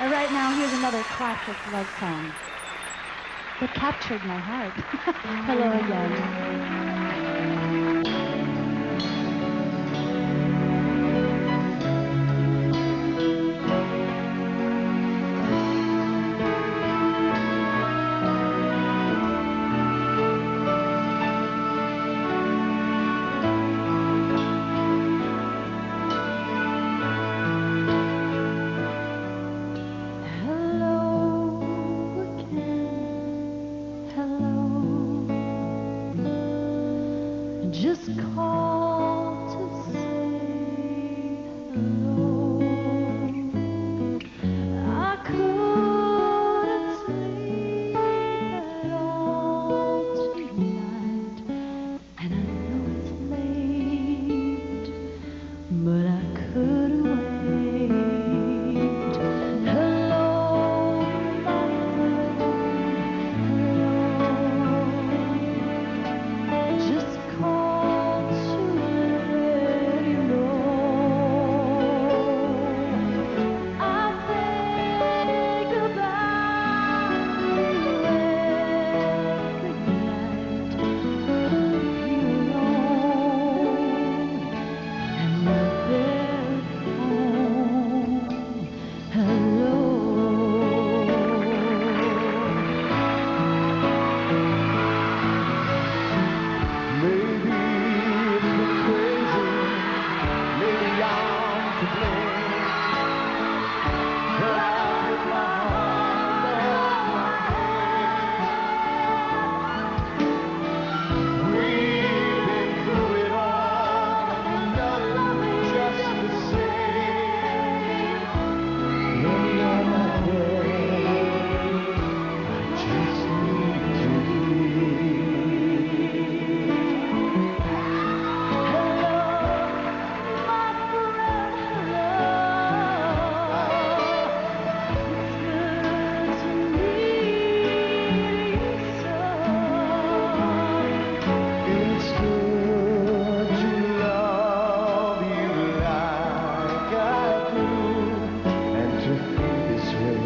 Right now, here's another classic love song that captured my heart. Hello again. Just call to say hello. I couldn't sleep at all tonight, and I know it's late, but I couldn't wait. Hello, my friend. Hello. Just call to let you know I think about you every night. You alone and nothing home. Hello. Maybe it's been crazy, maybe I'm to blame. But I put my heart on my We've been through it all, nothing just the same. Maybe on my day, I just need to leave. It's good to love you like I do, and to feel this way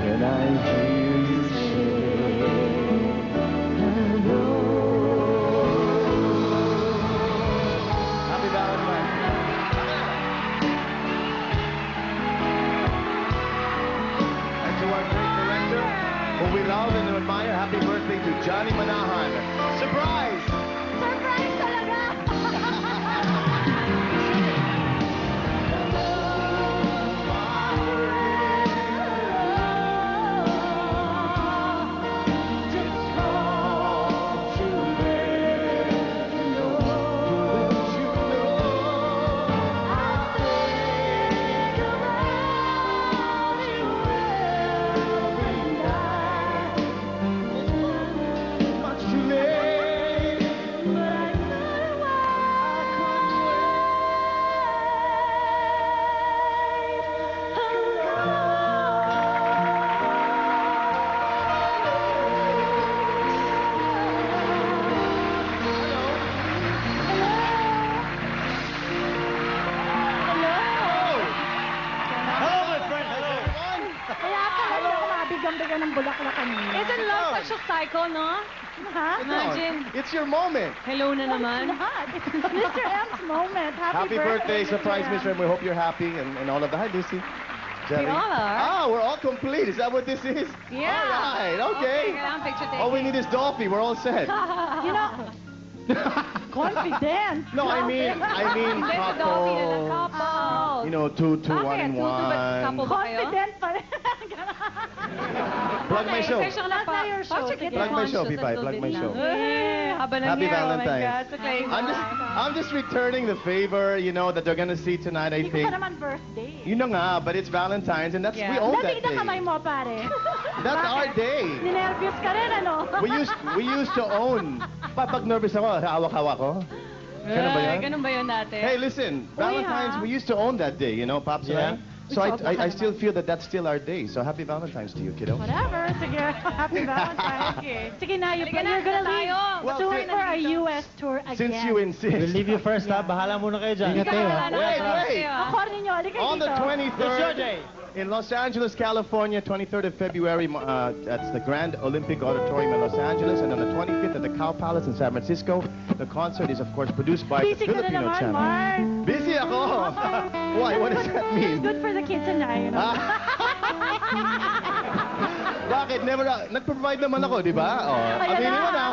when I hear you say hello. Happy Valentine's Day. And to our great director, who we love and admire, happy birthday to Johnny Manahan. Surprise! Surprise talaga! Bigyan ng bulaklak kanina. Isn't love such a psycho, no? Ha? Imagine. It's your moment. Hello na It's naman. not. It's Mr. M's moment. Happy birthday, surprise, Mr. M. We hope you're happy and all of that. Hi, Lucy. Jerry. We all are. Ah, we're all complete. Is that what this is? Yeah. All right, okay. kailangan picture taking. All we need is Dolphy. We're all set. You know, confident. No, I mean Hindi, si Dolphy na lang. couple. Couple. You know, two, Bakit? one, and Two, ba't couple one. ba kayo? Confident pa rin. Plug my show. Session na pa. Plug your show. Bakit Plug my show, conscious Pipay. until Plug my this show. now? Haba na Happy niya. Valentine's. Oh my God, so crazy. I'm just returning the favor, you know, that they're gonna see tonight, I Hindi ko think. pa naman birthday. Yun na nga, but it's Valentine's and that's, we Yeah. own that Lasing na day. kamay mo, pare. That's our day. Ninervyos ka rin, ano? We used to own. Pag nervous ako, hawak-hawak ko. Ganun ba yun? Ganun ba yun dati? Hey, listen, Valentine's, ha? we used to own that day, you know, Pops and I. So I still feel that that's still our day. So happy Valentine's to you, kiddo. Whatever. Sige, happy Valentine's. Sige na, you're gonna leave Well, soon since- for a US tour again. Since you insist. We'll leave you first, ha? Bahala muna kayo dyan. Ingat kayo, ha? Wait. Ang core ninyo, halika On the dito. 23rd, It's your day. in Los Angeles, California, 23rd of February, that's the Grand Olympic Auditorium in Los Angeles, and on the 25th at the Cow Palace in San Francisco. The concert is, of course, produced by Busy the ka na Filipino naman, Channel. Mark. Busy ako. Why? What does that It's mean? good for the kids and I, you know. Bakit? Never, nag-provide naman ako, di ba? Oh, Ayan aminin mo na.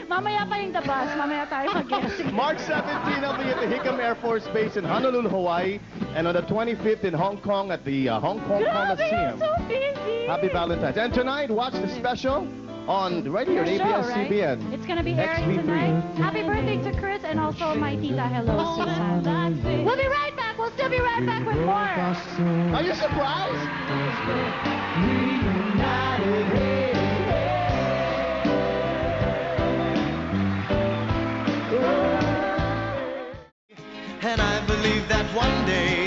Mamaya pa yung the bus. Mamaya tayo mag-guest. March 17, I'll be at the Hickam Air Force Base in Honolulu, Hawaii. And on the 25th in Hong Kong at the Hong Kong Grabe, Coliseum. you're so busy. Happy Valentine's. And tonight, watch the special on right here Your at show, right? ABS-CBN. It's gonna be airing XV3. tonight. Happy birthday to Chris and also my tita. Hello, Susan. We'll be right back. We'll still be right back with more. Are you surprised? And I believe that one day